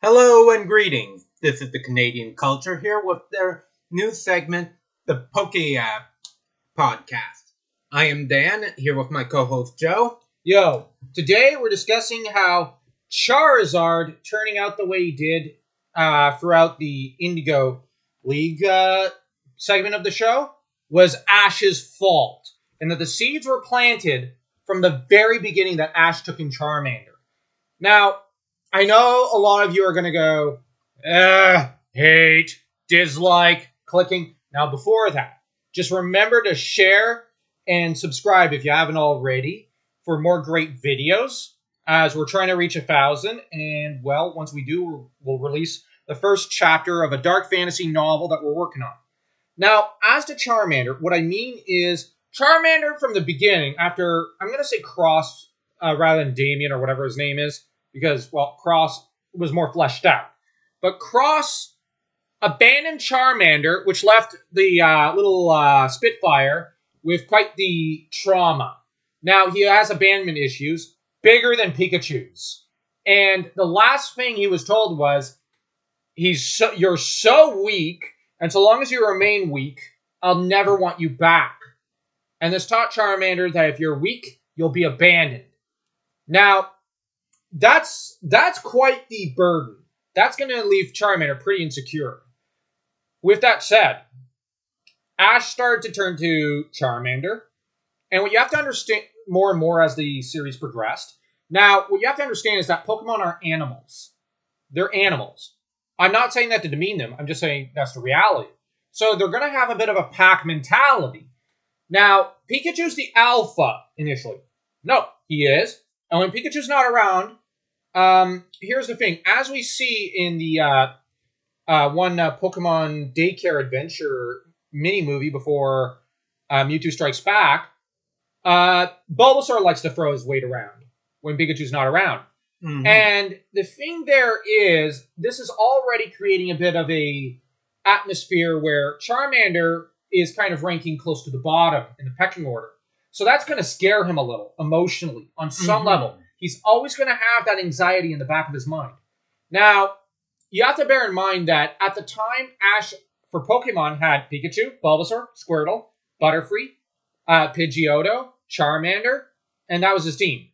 Hello and greetings. This is the Canadian Culture here with their new segment, the Poke Podcast. I am Dan, here with my co-host Joe. Yo, today we're discussing how Charizard turning out the way he did throughout the Indigo League segment of the show was Ash's fault, and that the seeds were planted from the very beginning that Ash took in Charmander. Now, I know a lot of you are going to go, hate, dislike, clicking. Now, before that, just remember to share and subscribe if you haven't already for more great videos, as we're trying to reach 1,000. And, well, once we do, we'll release the first chapter of a dark fantasy novel that we're working on. Now, as to Charmander, what I mean is Charmander from the beginning, after, I'm going to say Cross rather than Damien or whatever his name is, because, well, Cross was more fleshed out. But Cross abandoned Charmander, which left the little Spitfire with quite the trauma. Now, he has abandonment issues, bigger than Pikachu's. And the last thing he was told was, you're so weak, and so long as you remain weak, I'll never want you back. And this taught Charmander that if you're weak, you'll be abandoned. Now, that's quite the burden. That's going to leave Charmander pretty insecure. With that said, Ash started to turn to Charmander. And what you have to understand more and more as the series progressed. Now, what you have to understand is that Pokemon are animals. They're animals. I'm not saying that to demean them. I'm just saying that's the reality. So they're going to have a bit of a pack mentality. Now, Pikachu's the alpha initially. No, he is. And when Pikachu's not around, here's the thing. As we see in the one Pokemon Daycare Adventure mini-movie before Mewtwo Strikes Back, Bulbasaur likes to throw his weight around when Pikachu's not around. Mm-hmm. And the thing there is, this is already creating a bit of a atmosphere where Charmander is kind of ranking close to the bottom in the pecking order. So that's going to scare him a little, emotionally, on some level. He's always going to have that anxiety in the back of his mind. Now, you have to bear in mind that at the time, Ash, for Pokemon, had Pikachu, Bulbasaur, Squirtle, Butterfree, Pidgeotto, Charmander, and that was his team.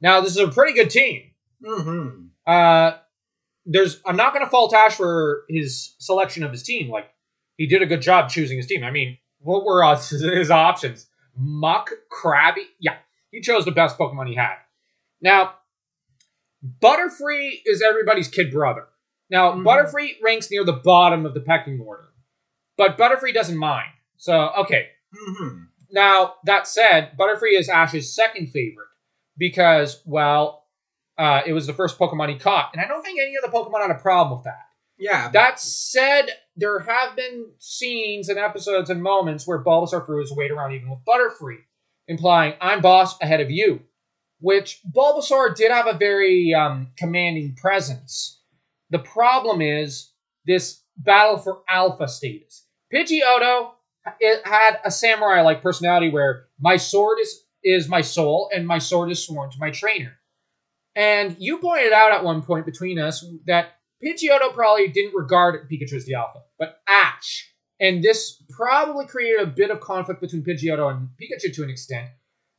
Now, this is a pretty good team. Mm-hmm. I'm not going to fault Ash for his selection of his team. Like, he did a good job choosing his team. I mean, what were his options? Muck, Krabby? Yeah, he chose the best Pokemon he had. Now, Butterfree is everybody's kid brother. Now, Butterfree ranks near the bottom of the pecking order. But Butterfree doesn't mind. So, okay. Mm-hmm. Now, that said, Butterfree is Ash's second favorite. Because, well, it was the first Pokemon he caught. And I don't think any of the Pokemon had a problem with that. Yeah. That said, there have been scenes and episodes and moments where Bulbasaur threw his weight around even with Butterfree, implying, I'm boss ahead of you. Which Bulbasaur did have a very commanding presence. The problem is this battle for alpha status. Pidgeotto had a samurai-like personality where my sword is my soul and my sword is sworn to my trainer. And you pointed out at one point between us that Pidgeotto probably didn't regard Pikachu as the alpha, but Ash. And this probably created a bit of conflict between Pidgeotto and Pikachu to an extent,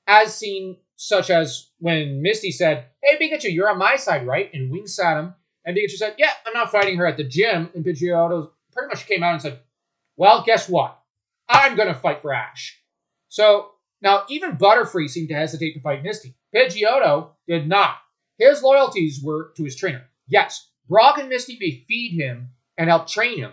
as seen such as when Misty said, hey Pikachu, you're on my side, right? And winks at him. And Pikachu said, yeah, I'm not fighting her at the gym. And Pidgeotto pretty much came out and said, well, guess what? I'm going to fight for Ash. So, now even Butterfree seemed to hesitate to fight Misty. Pidgeotto did not. His loyalties were to his trainer. Yes, Brock and Misty may feed him and help train him.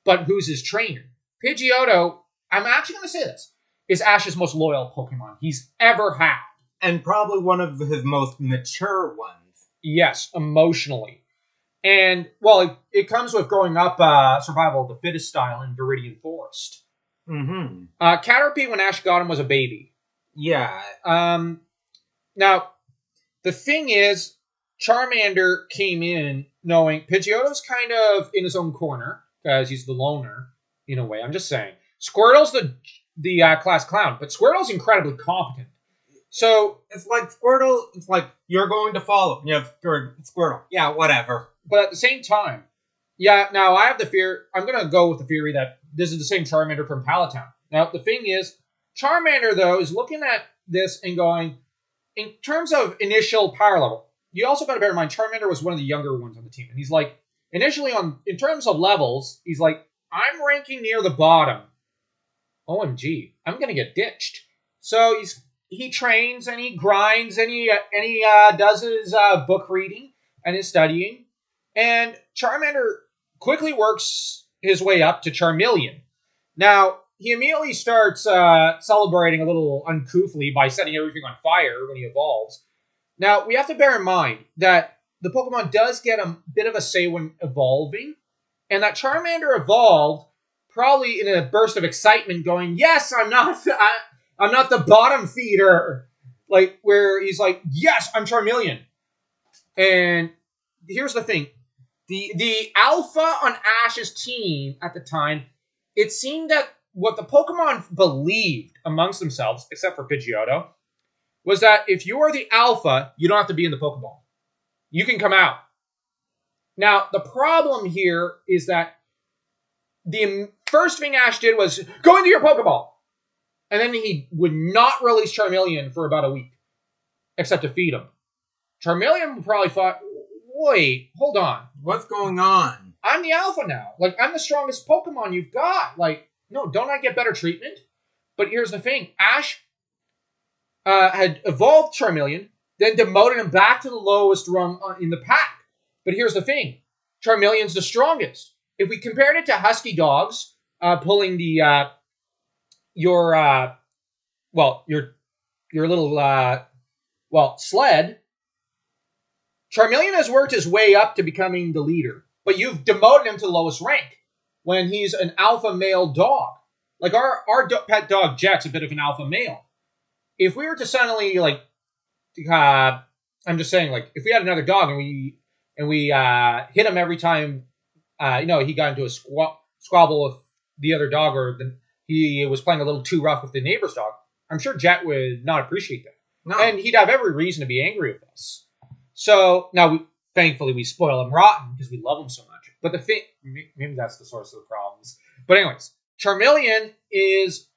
But who's his trainer? Pidgeotto, I'm actually going to say this, is Ash's most loyal Pokemon he's ever had. And probably one of his most mature ones. Yes, emotionally. And, well, it comes with growing up survival of the fittest style in Viridian Forest. Mm-hmm. Caterpie, when Ash got him, was a baby. Yeah. Now, the thing is, Charmander came in knowing Pidgeotto's kind of in his own corner, because he's the loner, in a way. I'm just saying. Squirtle's the class clown, but Squirtle's incredibly competent. So it's like Squirtle, it's like, you're going to follow. Yeah, Squirtle. Yeah, whatever. but at the same time, yeah, now I have the fear, I'm going to go with the theory that this is the same Charmander from Palatown. Now, the thing is, Charmander, though, is looking at this and going, in terms of initial power level, you also got to bear in mind, Charmander was one of the younger ones on the team. And he's like, initially, in terms of levels, he's like, I'm ranking near the bottom. OMG, I'm going to get ditched. So he trains and he grinds and he does his book reading and his studying. And Charmander quickly works his way up to Charmeleon. Now, he immediately starts celebrating a little uncouthly by setting everything on fire when he evolves. Now, we have to bear in mind that the Pokemon does get a bit of a say when evolving, and that Charmander evolved probably in a burst of excitement going, yes, I'm not the bottom feeder. Like, where he's like, yes, I'm Charmeleon. And here's the thing. The alpha on Ash's team at the time, it seemed that what the Pokemon believed amongst themselves, except for Pidgeotto, was that if you are the alpha, you don't have to be in the Pokeball. You can come out. Now, the problem here is that the first thing Ash did was go into your Pokeball. And then he would not release Charmeleon for about a week, except to feed him. Charmeleon probably thought, wait, hold on. What's going on? I'm the alpha now. Like, I'm the strongest Pokemon you've got. Like, no, don't I get better treatment? But here's the thing. Ash had evolved Charmeleon, then demoted him back to the lowest rung in the pack. But here's the thing. Charmeleon's the strongest. If we compared it to Husky Dogs pulling the your little sled, Charmeleon has worked his way up to becoming the leader, but you've demoted him to the lowest rank when he's an alpha male dog. Like our pet dog Jet's a bit of an alpha male. If we were to suddenly I'm just saying, like, if we had another dog and we hit him every time, he got into a squabble with the other dog, or he was playing a little too rough with the neighbor's dog, I'm sure Jet would not appreciate that. No. And he'd have every reason to be angry with us. So, now, thankfully, we spoil him rotten because we love him so much. But maybe that's the source of the problems. But anyways, Charmeleon is,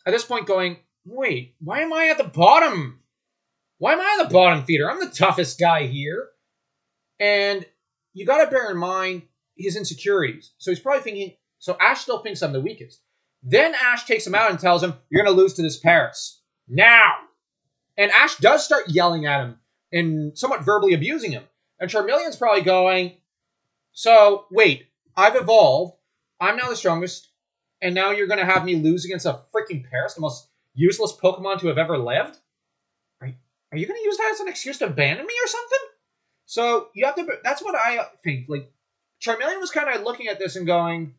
at this point, going, wait, why am I at the bottom? Why am I the bottom feeder? I'm the toughest guy here. And you got to bear in mind his insecurities. So he's probably thinking, so Ash still thinks I'm the weakest. Then Ash takes him out and tells him, you're going to lose to this Paris. Now! And Ash does start yelling at him and somewhat verbally abusing him. And Charmeleon's probably going, so, wait, I've evolved. I'm now the strongest. And now you're going to have me lose against a freaking Paris, the most useless Pokemon to have ever lived? Are you going to use that as an excuse to abandon me or something? So, you have to, that's what I think. Like, Charmeleon was kind of looking at this and going,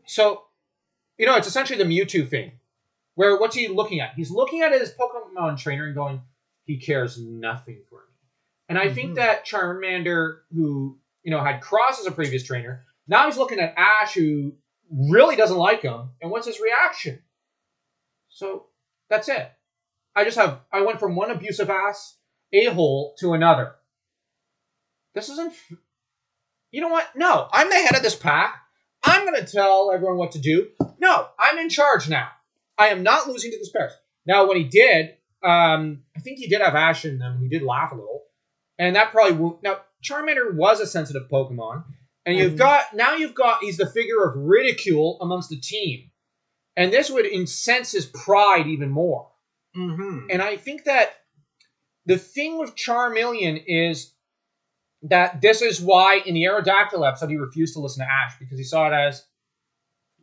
so, it's essentially the Mewtwo thing. Where, what's he looking at? He's looking at his Pokemon trainer and going, he cares nothing for me. And I think that Charmander, who, had Cross as a previous trainer, now he's looking at Ash, who really doesn't like him, and what's his reaction? So, that's it. I went from one abusive ass a-hole to another. This isn't, you know what? No, I'm the head of this pack. I'm going to tell everyone what to do. No, I'm in charge now. I am not losing to this Paris. Now, when he did, I think he did have Ash in them. He did laugh a little. And that probably... Now, Charmander was a sensitive Pokemon. And you've got... He's the figure of ridicule amongst the team. And this would incense his pride even more. Mm-hmm. And I think that the thing with Charmeleon is that this is why in the Aerodactyl episode he refused to listen to Ash, because he saw it as,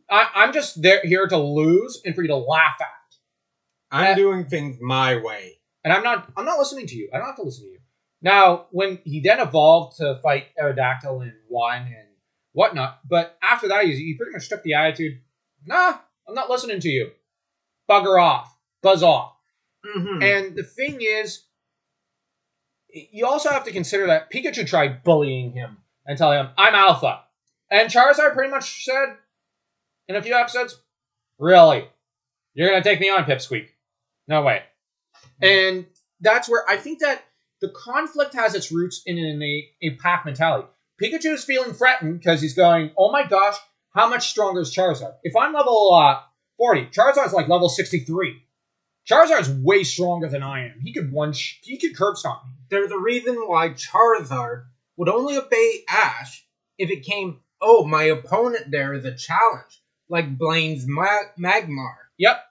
I'm just here to lose and for you to laugh at. I'm doing things my way. And I'm not listening to you. I don't have to listen to you. Now, when he then evolved to fight Aerodactyl and won and whatnot, but after that he pretty much took the attitude, nah, I'm not listening to you. Bugger off. Buzz off. Mm-hmm. And the thing is, you also have to consider that Pikachu tried bullying him and telling him, I'm alpha. And Charizard pretty much said, in a few episodes, really? You're going to take me on, Pipsqueak? No way. And that's where I think that the conflict has its roots in a pack mentality. Pikachu is feeling threatened because he's going, oh my gosh, how much stronger is Charizard? If I'm level 40, Charizard's like level 63. Charizard's way stronger than I am. He could curb stomp me. There's a reason why Charizard would only obey Ash if it came, oh, my opponent there is a challenge, like Blaine's Magmar. Yep.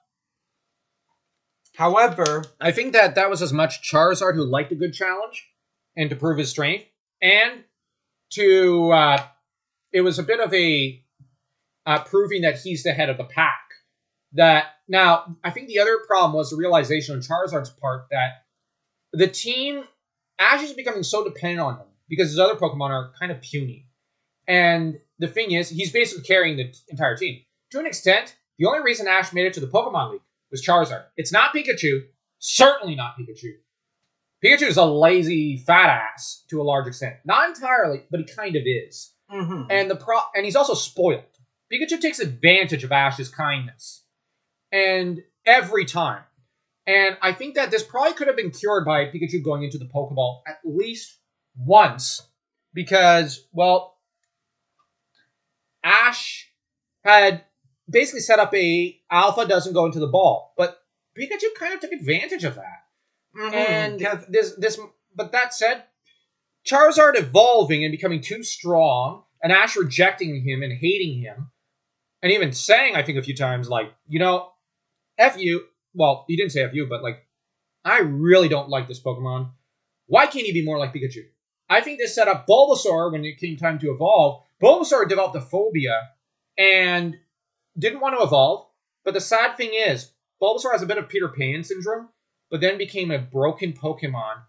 However, I think that was as much Charizard who liked a good challenge and to prove his strength, and to it was a bit of a proving that he's the head of the pack. That now, I think the other problem was the realization on Charizard's part that the team, Ash is becoming so dependent on him because his other Pokemon are kind of puny. And the thing is, he's basically carrying the entire team. To an extent, the only reason Ash made it to the Pokemon League was Charizard. It's not Pikachu. Certainly not Pikachu. Pikachu is a lazy fat ass to a large extent. Not entirely, but he kind of is. Mm-hmm. And he's also spoiled. Pikachu takes advantage of Ash's kindness. And every time. And I think that this probably could have been cured by Pikachu going into the Pokeball at least once. Because, well, Ash had basically set up a alpha doesn't go into the ball. But Pikachu kind of took advantage of that. Mm-hmm. And but that said, Charizard evolving and becoming too strong, and Ash rejecting him and hating him, and even saying, I think, a few times, like, F you. Well, he didn't say F you, but, like, I really don't like this Pokemon. Why can't he be more like Pikachu? I think this set up Bulbasaur when it came time to evolve. Bulbasaur developed a phobia and didn't want to evolve. But the sad thing is, Bulbasaur has a bit of Peter Pan syndrome, but then became a broken Pokemon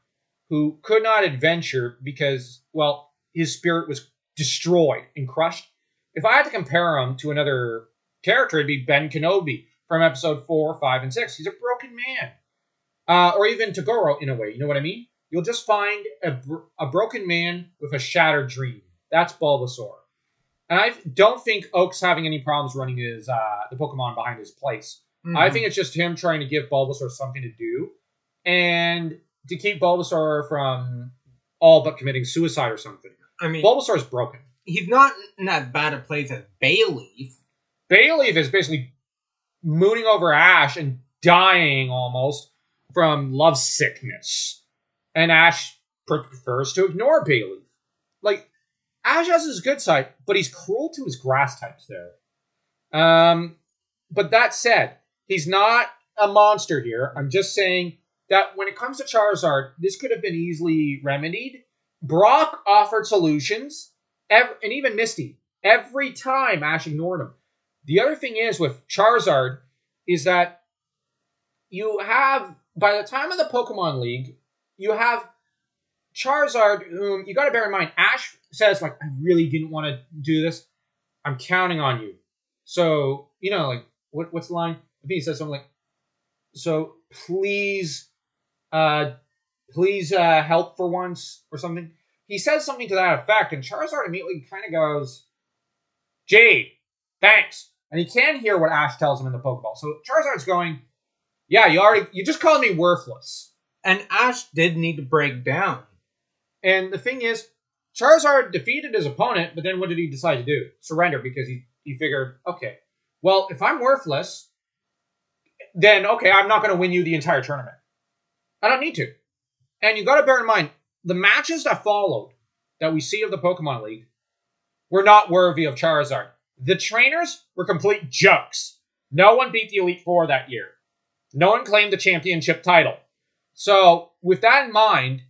who could not adventure because, well, his spirit was destroyed and crushed. If I had to compare him to another character, it'd be Ben Kenobi from episode 4, 5, and 6. He's a broken man. Or even Toguro, in a way. You know what I mean? You'll just find a broken man with a shattered dream. That's Bulbasaur. And I don't think Oak's having any problems running the Pokemon behind his place. Mm-hmm. I think it's just him trying to give Bulbasaur something to do and to keep Bulbasaur from all but committing suicide or something. I mean, Bulbasaur's broken. He's not in as bad a place as Bayleaf. Bayleaf is basically mooning over Ash and dying almost from love sickness. And Ash prefers to ignore Bayleaf. Like, Ash has his good side, but he's cruel to his grass types there. But that said, he's not a monster here. I'm just saying that when it comes to Charizard, this could have been easily remedied. Brock offered solutions, and even Misty. Every time Ash ignored him. The other thing is with Charizard is that you have, by the time of the Pokemon League, you have Charizard, whom you got to bear in mind, Ash says, like, I really didn't want to do this. I'm counting on you. So, like, what's the line? I think he says something like, so please help for once or something. He says something to that effect, and Charizard immediately kind of goes, Jade, thanks. And he can hear what Ash tells him in the Pokeball. So Charizard's going, yeah, you just called me worthless. And Ash did need to break down. And the thing is, Charizard defeated his opponent, but then what did he decide to do? Surrender, because he figured, okay, well, if I'm worthless, then, okay, I'm not going to win you the entire tournament. I don't need to. And you got to bear in mind, the matches that followed, that we see of the Pokemon League, were not worthy of Charizard. The trainers were complete jokes. No one beat the Elite Four that year. No one claimed the championship title. So, with that in mind,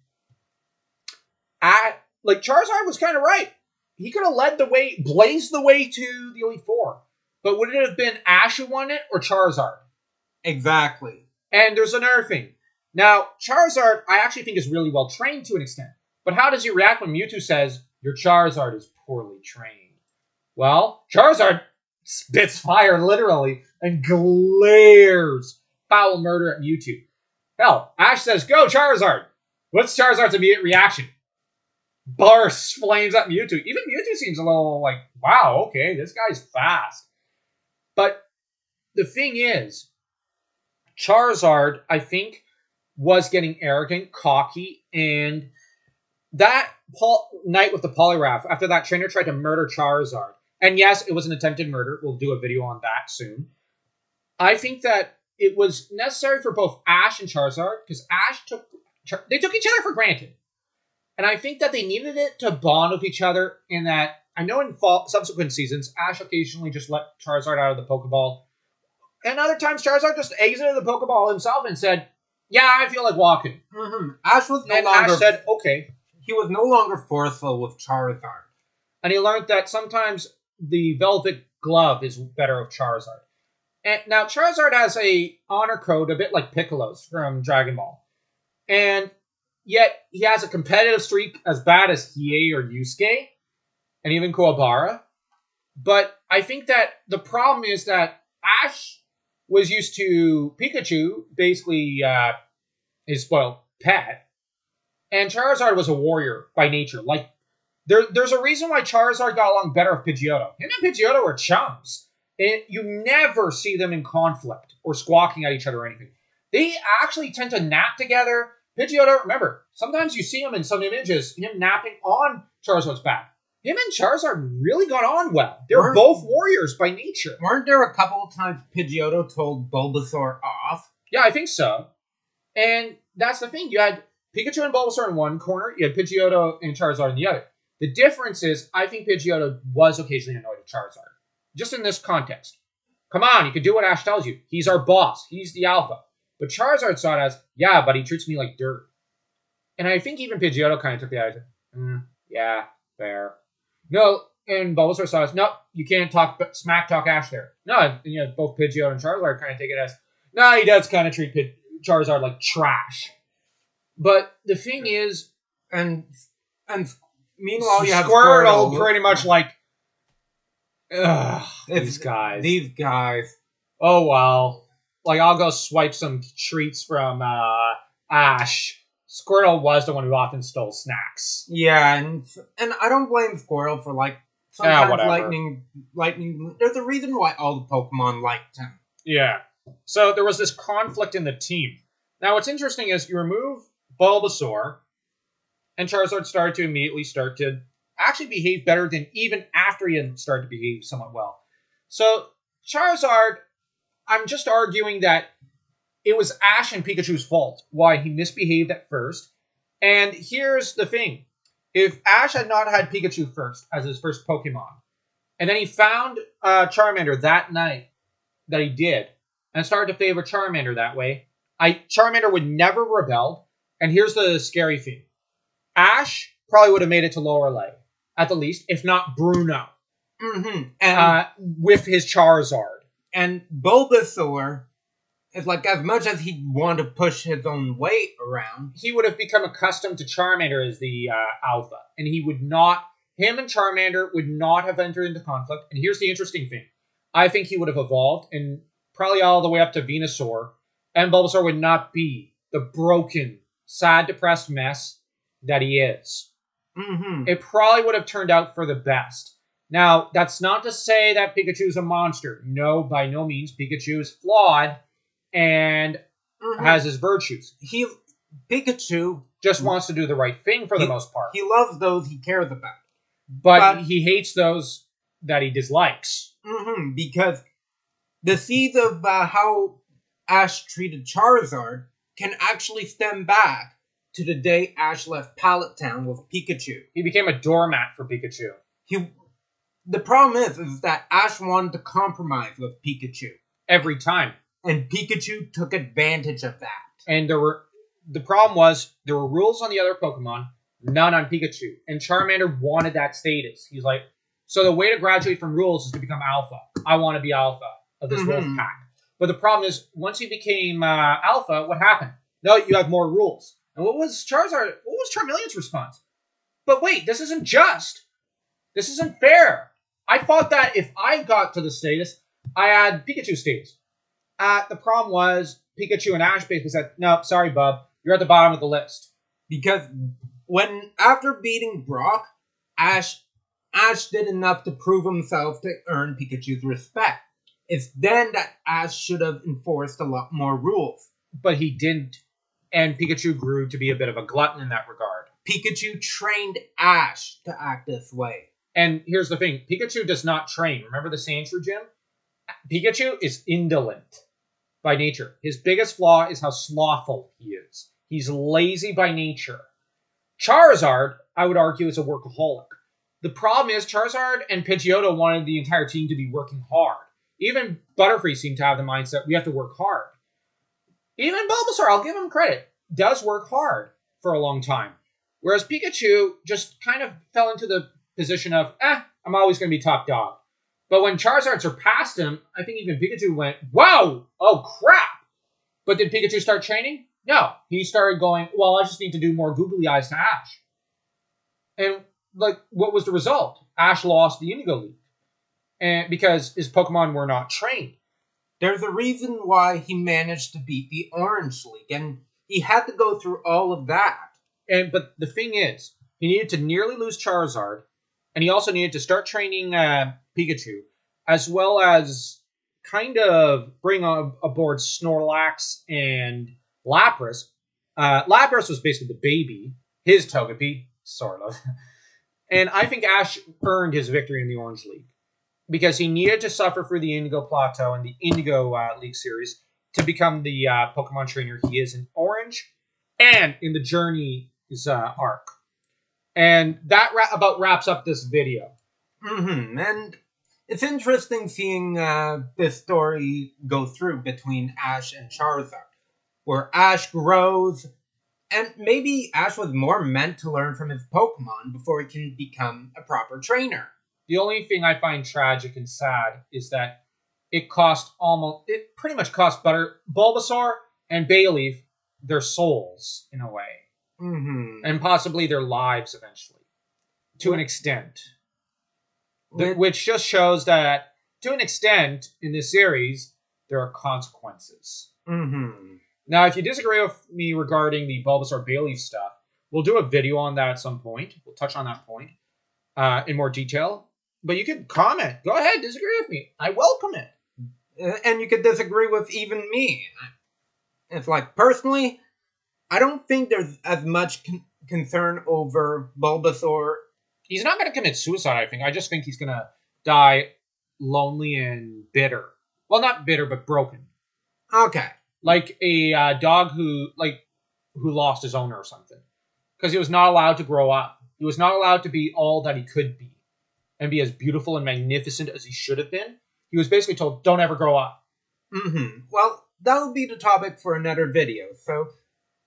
Charizard was kind of right. He could have led the way, blazed the way to the Elite Four. But would it have been Ash who won it or Charizard? Exactly. And there's another thing. Now, Charizard, I actually think is really well trained to an extent. But how does he react when Mewtwo says, your Charizard is poorly trained? Well, Charizard spits fire, literally, and glares foul murder at Mewtwo. Hell, Ash says, go, Charizard! What's Charizard's immediate reaction? Bursts flames at Mewtwo. Even Mewtwo seems a little like, wow, okay, this guy's fast. But the thing is, Charizard, I think, was getting arrogant, cocky, and that night with the polygraph, after that trainer tried to murder Charizard, and yes, it was an attempted murder. We'll do a video on that soon. I think that it was necessary for both Ash and Charizard, because took each other for granted. And I think that they needed it to bond with each other, in that, I know in subsequent seasons, Ash occasionally just let Charizard out of the Pokeball. And other times, Charizard just exited the Pokeball himself and said, yeah, I feel like walking. Mm-hmm. Ash said, okay. He was no longer forceful with Charizard. And he learned that sometimes the Velvet Glove is better with Charizard. And now, Charizard has a honor code a bit like Piccolo's from Dragon Ball. And yet, he has a competitive streak as bad as Hiei or Yusuke, and even Kuwabara. But I think that the problem is that Ash was used to Pikachu, basically his spoiled pet, and Charizard was a warrior by nature. Like, there's a reason why Charizard got along better with Pidgeotto. Him and Pidgeotto were chums. And you never see them in conflict or squawking at each other or anything. They actually tend to nap together. Pidgeotto, remember, sometimes you see him in some images, him napping on Charizard's back. Him and Charizard really got on well. They're both warriors by nature. Weren't there a couple of times Pidgeotto told Bulbasaur off? Yeah, I think so. And that's the thing. You had Pikachu and Bulbasaur in one corner. You had Pidgeotto and Charizard in the other. The difference is, I think Pidgeotto was occasionally annoyed with Charizard. Just in this context. Come on, you can do what Ash tells you. He's our boss. He's the alpha. But Charizard saw it as, yeah, but he treats me like dirt. And I think even Pidgeotto kind of took the attitude. Yeah, fair. No, and Bulbasaur saw it as, no, you can't smack talk Ash there. No, both Pidgeotto and Charizard kind of take it as, no, he does kind of treat Charizard like trash. But the thing is, and meanwhile you have Squirtle pretty much like, these guys. Oh, well. Like, I'll go swipe some treats from Ash. Squirtle was the one who often stole snacks. Yeah, and I don't blame Squirtle for, like, sometimes lightning. There's a reason why all the Pokemon liked him. Yeah. So there was this conflict in the team. Now, what's interesting is you remove Bulbasaur, and Charizard started to immediately start to actually behave better than even after he had started to behave somewhat well. So, Charizard, I'm just arguing that it was Ash and Pikachu's fault why he misbehaved at first. And here's the thing. If Ash had not had Pikachu first as his first Pokemon, and then he found Charmander that night that he did, and started to favor Charmander that way, Charmander would never rebel. And here's the scary thing. Ash probably would have made it to lower leg, at the least, if not Bruno. Mm-hmm. And with his Charizard. And Bulbasaur is like, as much as he wanted to push his own weight around, he would have become accustomed to Charmander as the alpha. And him and Charmander would not have entered into conflict. And here's the interesting thing. I think he would have evolved, and probably all the way up to Venusaur. And Bulbasaur would not be the broken, sad, depressed mess that he is. Mm-hmm. It probably would have turned out for the best. Now, that's not to say that Pikachu's a monster. No, by no means. Pikachu is flawed and has his virtues. Pikachu just wants to do the right thing for the most part. He loves those he cares about. But he hates those that he dislikes. Mm-hmm, because the seeds of how Ash treated Charizard can actually stem back to the day Ash left Pallet Town with Pikachu. He became a doormat for Pikachu. The problem is that Ash wanted to compromise with Pikachu. Every time. And Pikachu took advantage of that. And the problem was, there were rules on the other Pokemon, none on Pikachu. And Charmander wanted that status. He's like, so the way to graduate from rules is to become alpha. I want to be alpha of this wolf pack. But the problem is, once he became alpha, what happened? No, you have more rules. And what was Charmeleon's response? But wait, this isn't just. This isn't fair. I thought that if I got to the status, I had Pikachu status. The problem was, Pikachu and Ash basically said, no, sorry, bub. You're at the bottom of the list. Because after beating Brock, Ash did enough to prove himself to earn Pikachu's respect. It's then that Ash should have enforced a lot more rules. But he didn't. And Pikachu grew to be a bit of a glutton in that regard. Pikachu trained Ash to act this way. And here's the thing. Pikachu does not train. Remember the Sandshrew Gym? Pikachu is indolent by nature. His biggest flaw is how slothful he is. He's lazy by nature. Charizard, I would argue, is a workaholic. The problem is Charizard and Pidgeotto wanted the entire team to be working hard. Even Butterfree seemed to have the mindset, we have to work hard. Even Bulbasaur, I'll give him credit, does work hard for a long time. Whereas Pikachu just kind of fell into the position of, I'm always going to be top dog. But when Charizard surpassed him, I think even Pikachu went, wow, oh crap. But did Pikachu start training? No. He started going, well, I just need to do more googly eyes to Ash. And what was the result? Ash lost the Indigo League. And because his Pokemon were not trained. There's a reason why he managed to beat the Orange League, and he had to go through all of that. But the thing is, he needed to nearly lose Charizard, and he also needed to start training Pikachu, as well as kind of bring aboard Snorlax and Lapras. Lapras was basically the baby, his Togepi, sort of. And I think Ash earned his victory in the Orange League, because he needed to suffer through the Indigo Plateau and the Indigo League series to become the Pokemon trainer he is in Orange and in the Journey's arc. And that about wraps up this video. And it's interesting seeing this story go through between Ash and Charizard, where Ash grows, and maybe Ash was more meant to learn from his Pokemon before he can become a proper trainer. The only thing I find tragic and sad is that it pretty much cost Bulbasaur and Bayleaf their souls, in a way. And possibly their lives eventually, to an extent. Which just shows that, to an extent, in this series, there are consequences. Now, if you disagree with me regarding the Bulbasaur Bayleaf stuff, we'll do a video on that at some point. We'll touch on that point in more detail. But you can comment. Go ahead, disagree with me. I welcome it. And you could disagree with even me. It's like, personally, I don't think there's as much concern over Bulbasaur. He's not going to commit suicide, I think. I just think he's going to die lonely and bitter. Well, not bitter, but broken. Okay. Like a dog who lost his owner or something. Because he was not allowed to grow up. He was not allowed to be all that he could be. And be as beautiful and magnificent as he should have been. He was basically told, don't ever grow up. Well, that will be the topic for another video. So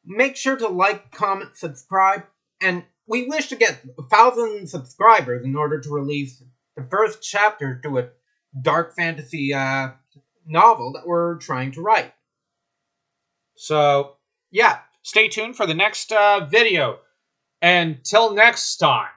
make sure to like, comment, subscribe. And we wish to get 1,000 subscribers in order to release the first chapter to a dark fantasy novel that we're trying to write. So, yeah, stay tuned for the next video. Until next time.